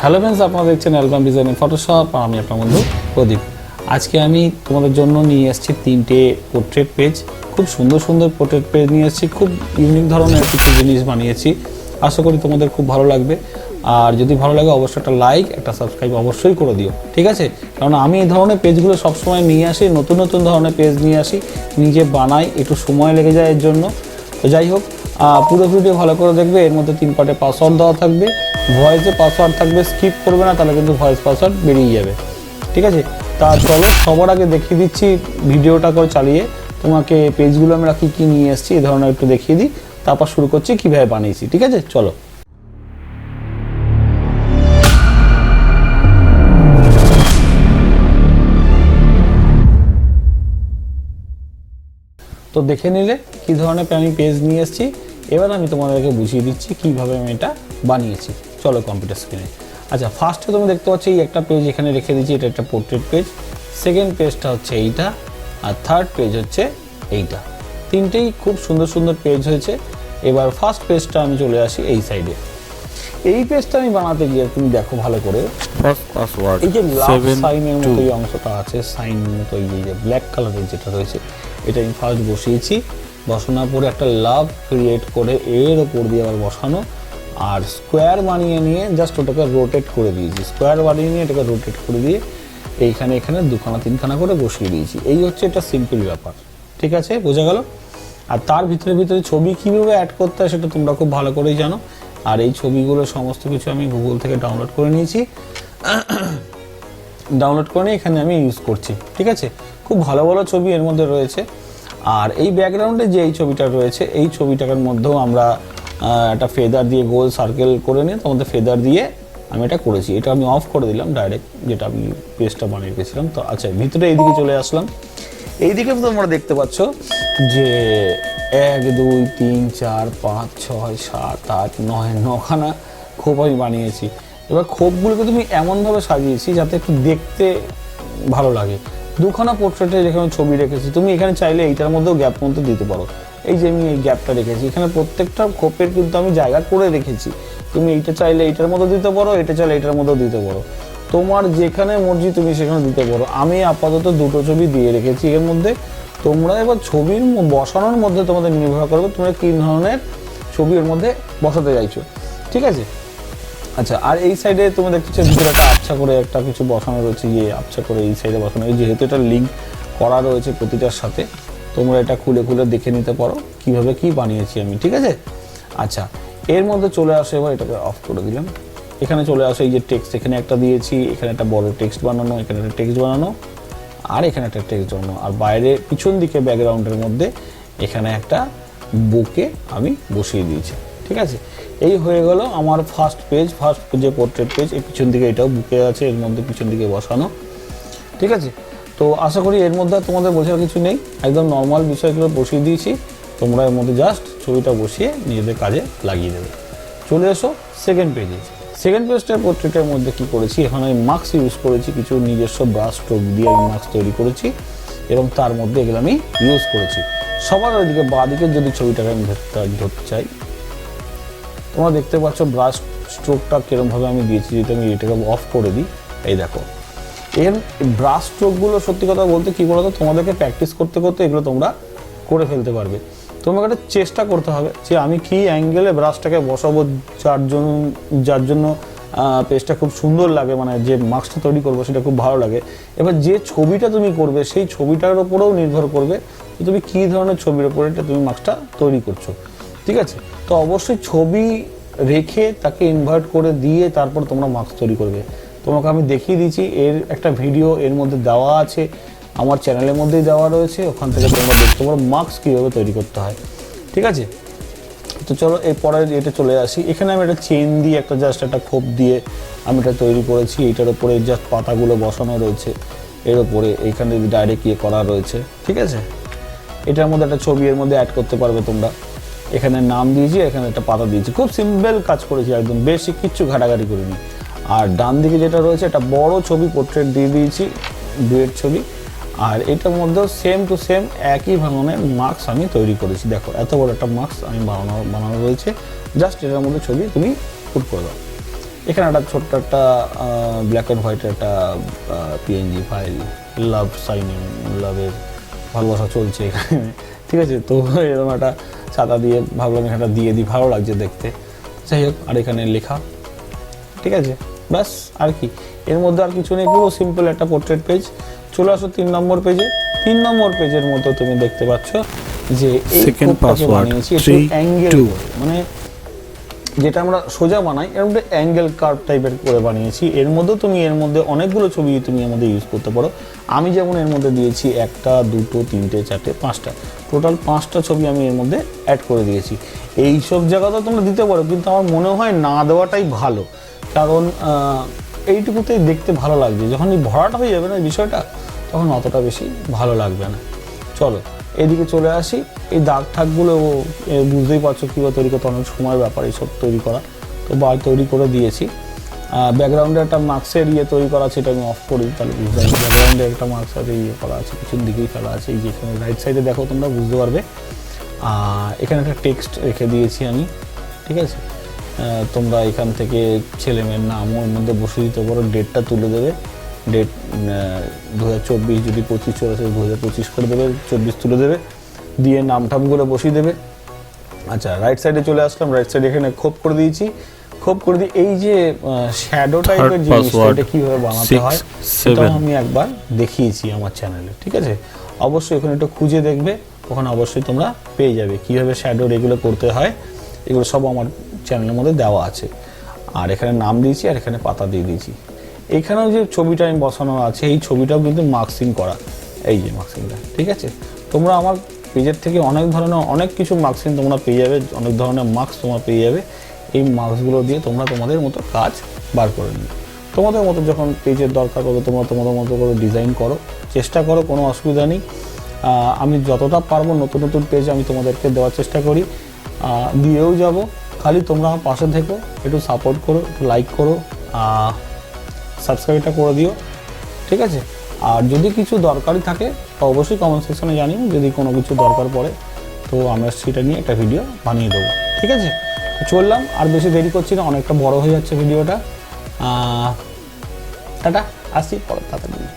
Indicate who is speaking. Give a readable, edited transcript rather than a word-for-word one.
Speaker 1: Hello friends, আপনারা দেখছেন album ডিজাইনের ফটোশপ। আমি আপনার বন্ধু প্রদীপ। আজকে আমি তোমাদের জন্য নিয়ে এসেছি তিনটে পোর্ট্রেট পেজ। খুব সুন্দর সুন্দর পোর্ট্রেট পেজ নিয়ে এসেছি, খুব ইউনিক ধরনের কিছু জিনিস বানিয়েছি। আশা করি তোমাদের খুব ভালো লাগবে। আর যদি ভালো লাগে অবশ্যই একটা লাইক, একটা সাবস্ক্রাইব অবশ্যই করে দিও, ঠিক আছে? কারণ আমি এই ধরনের পেজগুলো সবসময় নিয়ে আসি, নতুন নতুন ধরনের পেজ নিয়ে আসি, নিজে বানাই, একটু সময় লেগে যায় এর জন্য। তো যাই হোক, পুরো ভিডিও ভালো করে দেখবে। এর মধ্যে 3 পার্টে পাসওয়ার্ড দেওয়া থাকবে, ভয়েসে পাসওয়ার্ড থাকবে, স্কিপ করবে না, তাহলে কিন্তু ভয়েস পাসওয়ার্ড বেরিয়ে যাবে, ঠিক আছে? তা চলো সবার আগে দেখিয়ে দিচ্ছি ভিডিওটা করে চালিয়ে তোমাকে পেজগুলো আমরা কী কী নিয়ে এসেছি এই ধরনের একটু দেখিয়ে দিই, তারপর শুরু করছি কীভাবে বানিয়েছি, ঠিক আছে? চলো। তো দেখে নিলে কী ধরনের আমি পেজ নিয়ে এসেছি। এবার আমি তোমাদেরকে বুঝিয়ে দিচ্ছি কীভাবে আমি এটা বানিয়েছি। চলো কম্পিউটার স্ক্রিনে। আচ্ছা, ফার্স্টে তুমি দেখতে পাচ্ছ এই একটা পেজ এখানে রেখে দিচ্ছি, এটা একটা পোর্ট্রেট পেজ। সেকেন্ড পেজটা হচ্ছে এইটা, আর থার্ড পেজ হচ্ছে এইটা। তিনটেই খুব সুন্দর সুন্দর পেজ হয়েছে। এবার ফার্স্ট পেজটা আমি চলে আসি এই সাইডে। এই পেজটা আমি বানাতে গিয়ে তুমি দেখো ভালো করে, এই যে লাভ সাইনের মতো এই অংশটা আছে, সাইন মতো এই যে ব্ল্যাক কালারের যেটা রয়েছে, এটা আমি ফার্স্ট বসিয়েছি। বসানোর পরে একটা লাভ ক্রিয়েট করে এর ওপর দিয়ে আবার বসানো, আর স্কোয়ার বানিয়ে নিয়ে জাস্ট ওটাকে রোটেট করে দিয়েছি। স্কোয়ার বানিয়ে নিয়ে এটাকে রোটেট করে দিয়ে এইখানে এখানে দুখানা তিনখানা করে বসিয়ে দিয়েছি। এই হচ্ছে এটা সিম্পল ব্যাপার, ঠিক আছে? বোঝা গেল? আর তার ভিতরে ভিতরে ছবি কীভাবে অ্যাড করতে হয় সেটা তোমরা খুব ভালো করেই জানো। আর এই ছবিগুলো সমস্ত কিছু আমি গুগল থেকে ডাউনলোড করে নিয়েছি। ডাউনলোড করে নিয়ে এখানে আমি ইউজ করছি, ঠিক আছে? খুব ভালো ভালো ছবি এর মধ্যে রয়েছে। আর এই ব্যাকগ্রাউন্ডে যে এই ছবিটা রয়েছে, এই ছবিটার মধ্যেও আমরা একটা ফেদার দিয়ে গোল সার্কেল করে নিয়ে তোমাদের ফেদার দিয়ে আমি এটা করেছি। এটা আমি অফ করে দিলাম ডাইরেক্ট, যেটা আমি পেজটা বানিয়ে রেখেছিলাম। তো আচ্ছা, ভিতরে এইদিকে চলে আসলাম। এইদিকে তোমরা দেখতে পাচ্ছ যে 1 2 3 4 5 6 7 8 9 9খানা খোপ আমি বানিয়েছি। এবার খোপগুলোকে তুমি এমনভাবে সাজিয়েছি যাতে একটু দেখতে ভালো লাগে। দুখানা পোর্ট্রেটে যেখানে ছবি রেখেছি, তুমি এখানে চাইলে এইটার মধ্যেও গ্যাপ মধ্যে দিতে পারো। এই যে আমি এই গ্যাপটা রেখেছি, এখানে প্রত্যেকটা খোপের কিন্তু আমি জায়গা করে রেখেছি। তুমি এইটা চাইলে এইটার মধ্যে দিতে পারো, এটা চাইলে এটার মধ্যেও দিতে পারো, তোমার যেখানে মর্জি তুমি সেখানে দিতে পারো। আমি আপাতত দুটো ছবি দিয়ে রেখেছি এর মধ্যে। তোমরা এবার ছবির বসানোর মধ্যে তোমাদের নির্ভর করবে তোমরা কী ধরনের ছবি এর মধ্যে বসাতে চাইছো, ঠিক আছে? আচ্ছা, আর এই সাইডে তুমি দেখছো ভিতরে একটা আবছা করে একটা কিছু বসানো রয়েছে, যে আবছা করে এই সাইডে বসানো। যেহেতু এটা লিঙ্ক করা রয়েছে প্রতিটার সাথে, তোমরা এটা খুলে খুলে দেখে নিতে পারো কিভাবে কি বানিয়েছি আমি, ঠিক আছে? আচ্ছা, এর মধ্যে চলে আসে, এবার এটাকে অফ করে দিলাম। এখানে চলে আসে এই যে টেক্সট, এখানে একটা দিয়েছি, এখানে একটা বড় টেক্সট বানানো, এখানে একটা টেক্সট বানানো, আর এখানে একটা টেক্সট বানানো। আর বাইরে পিছন দিকে ব্যাকগ্রাউন্ডের মধ্যে এখানে একটা বুকে আমি বসিয়ে দিয়েছি, ঠিক আছে? এই হয়ে গেল আমার ফার্স্ট পেজ, ফার্স্ট যে পোর্ট্রেট পেজ। এই পিছন দিকে এটাও বুকে আছে, এর মধ্যে পিছন দিকে বসানো, ঠিক আছে? তো আশা করি এর মধ্যে তোমাদের বোঝার কিছু নেই, একদম নর্মাল বিষয়গুলো বসিয়ে দিয়েছি। তোমরা এর মধ্যে জাস্ট ছবিটা বসিয়ে নিজেদের কাজে লাগিয়ে দেবে। চলে এসো সেকেন্ড পেজে। সেকেন্ড পেজটার পোর্ট্রেটের মধ্যে কি করেছি, এখানে আমি মাস্ক ইউজ করেছি, কিছু নিজস্ব ব্রাশ স্ট্রোক দিয়ে আমি মাস্ক তৈরি করেছি এবং তার মধ্যে এগুলো আমি ইউজ করেছি। সবার ওইদিকে বাঁদিকে যদি ছবিটাকে আমি ধরতে চাই, তোমরা দেখতে পাচ্ছ ব্রাশ স্ট্রোকটা কীরকমভাবে আমি দিয়েছি। যদি আমি এটাকে অফ করে দিই, এই দেখো এর ব্রাশ স্ট্রোকগুলো সত্যি কথা বলতে কী বলতো, তোমাদেরকে প্র্যাকটিস করতে করতে এগুলো তোমরা করে ফেলতে পারবে। তোমাকে একটা চেষ্টা করতে হবে যে আমি কী অ্যাঙ্গেলে ব্রাশটাকে বসাবো, যার জন্য পেজটা খুব সুন্দর লাগে, মানে যে মাস্কটা তৈরি করবো সেটা খুব ভালো লাগে। এবার যে ছবিটা তুমি করবে সেই ছবিটার ওপরেও নির্ভর করবে যে তুমি কী ধরনের ছবির ওপরে তুমি মাস্কটা তৈরি করছো, ঠিক আছে? তো অবশ্যই ছবি রেখে তাকে ইনভার্ট করে দিয়ে তারপর তোমরা মাস্ক তৈরি করবে। তোমাকে আমি দেখিয়ে দিচ্ছি, এর একটা ভিডিও এর মধ্যে দেওয়া আছে, আমার চ্যানেলের মধ্যেই দেওয়া রয়েছে, ওখান থেকে তোমরা দেখতে পারো মাস্ক কীভাবে তৈরি করতে হয়, ঠিক আছে? তো চলো এরপরে এটা চলে আসি। এখানে আমি একটা চেন দিয়ে একটা জাস্ট একটা খোপ দিয়ে আমি এটা তৈরি করেছি। এইটার ওপরে জাস্ট পাতাগুলো বসানো রয়েছে, এর ওপরে এইখানে ডাইরেক্ট ইয়ে করা রয়েছে, ঠিক আছে? এটার মধ্যে একটা ছবি এর মধ্যে অ্যাড করতে পারবে তোমরা। এখানে নাম দিয়েছি, এখানে একটা পাতা দিয়েছি, খুব সিম্পল কাজ করেছি, একদম বেশি কিচ্ছু ঘাটাঘাটি করিনি। আর ডান দিকে যেটা রয়েছে একটা বড় ছবি পোর্ট্রেট দিয়ে দিয়েছি, ডুয়েট ছবি। আর এটার মধ্যেও সেম টু সেম একই ধরনের মাস্ক আমি তৈরি করেছি। দেখো এত বড় একটা মাস্ক আমি বানানো রয়েছে, জাস্ট এটার মধ্যে ছবি তুমি পুট করে দাও। এখানে একটা ছোট্ট একটা ব্ল্যাক অ্যান্ড হোয়াইটের একটা পিএনজি ফাইল, লাভ সাইনিং, লাভের ভালোবাসা চলছে এখানে, ঠিক আছে। তো এরকম একটা ছাতা দিয়ে ভাবলাম এখানটা দিয়ে দিই, ভালো লাগছে দেখতে, যাই হোক। আর এখানে লেখা, ঠিক আছে, ব্যাস। আর কি এর মধ্যে আর কিছু নেই, পুরো সিম্পল একটা পোর্ট্রেট পেজ। চলে আসো 3 নম্বর পেজে। 3 নম্বর পেজের মধ্যে তুমি দেখতে পাচ্ছ যে এই কোডটাকে বানিয়েছি একটু অ্যাঙ্গেল, মানে যেটা আমরা সোজা বানাই এর মধ্যে অ্যাঙ্গেল কার্ভ টাইপের করে বানিয়েছি। এর মধ্যে তুমি এর মধ্যে অনেকগুলো ছবি তুমি এর মধ্যে ইউজ করতে পারো। আমি যেমন এর মধ্যে দিয়েছি 1টা 2টো 3টে 4টে 5টা, টোটাল 5টা ছবি আমি এর মধ্যে অ্যাড করে দিয়েছি। এই সব জায়গাতে তোমরা দিতে পারো, কিন্তু আমার মনে হয় না দেওয়াটাই ভালো, কারণ এইটুকুতেই দেখতে ভালো লাগবে। যখন এই ভরাটা হয়ে যাবে না বিষয়টা, তখন অতটা বেশি ভালো লাগবে না। চলো এদিকে চলে আসি। এই দাগ ঠাকগুলো বুঝতেই পারছো কীভাবে তৈরি করতে, অনেক সময়ের ব্যাপার এইসব তৈরি করা। তো তৈরি করে দিয়েছি। ব্যাকগ্রাউন্ডে একটা মার্কসের তৈরি করা আছে, এটা আমি অফ করি, তাহলে বুঝতে পারছি ব্যাকগ্রাউন্ডে একটা মার্কসের করা আছে, পিছন দিকেই ফেলা আছে। এই যে এখানে রাইট সাইডে দেখো তোমরা বুঝতে পারবে। এখানে একটা টেক্সট রেখে দিয়েছি আমি, ঠিক আছে। তোমরা এখান থেকে ছেলেমেয়ের নামও এর মধ্যে বসে দিতে পারো, ডেটটা তুলে দেবে, ডেট 2024, যদি 25 চলে আসে 2025 করে দেবে, 24 তুলে দেবে, দিয়ে নাম টামগুলো বসিয়ে দেবে। আচ্ছা, রাইট সাইডে চলে আসলাম। রাইট সাইডে এখানে খোপ করে দিয়েছি। খোপ করে দিয়ে এই যে শ্যাডো টাইপের জিনিসটা, এটা কীভাবে বানাতে হয় সেটাও আমি একবার দেখিয়েছি আমার চ্যানেলে, ঠিক আছে। অবশ্যই এখানে একটু খুঁজে দেখবে, ওখানে অবশ্যই তোমরা পেয়ে যাবে কীভাবে শ্যাডোর এগুলো করতে হয়। এগুলো সব আমার চ্যানেলের মধ্যে দেওয়া আছে। আর এখানে নাম দিয়েছি, আর এখানে পাতা দিয়ে দিয়েছি। এখানেও যে ছবিটা আমি বসানো আছে, এই ছবিটাও কিন্তু মার্কসিং করা, এই যে মার্কসিংটা, ঠিক আছে। তোমরা আমার পেজের থেকে অনেক ধরনের অনেক কিছু মার্কসিং তোমরা পেয়ে যাবে, অনেক ধরনের মার্কস তোমরা পেয়ে যাবে। এই মার্কসগুলো দিয়ে তোমরা তোমাদের মতো কাজ বার করে নিও। তোমাদের মতো যখন পেজের দরকার হবে তোমরা তোমাদের মতো করে ডিজাইন করো, চেষ্টা করো, কোনো অসুবিধা নেই। আমি যতটা পারবো নতুন নতুন পেজ আমি তোমাদেরকে দেওয়ার চেষ্টা করি, দিয়েও যাব। খালি তোমরা আমার পাশে থেকো, একটু সাপোর্ট করো, একটু লাইক করো, সাবস্ক্রাইবটা করে দিও, ঠিক আছে। আর যদি কিছু দরকারি থাকে তো অবশ্যই কমেন্ট সেকশনে জানিও, যদি কোনো কিছু দরকার পড়ে তো আমরা সেটা নিয়ে একটা ভিডিও বানিয়ে দেবো, ঠিক আছে। চললাম, আর বেশি দেরি করছি না, অনেকটা বড় হয়ে যাচ্ছে ভিডিওটা। টাটা, আসছি পরে তাড়াতাড়ি।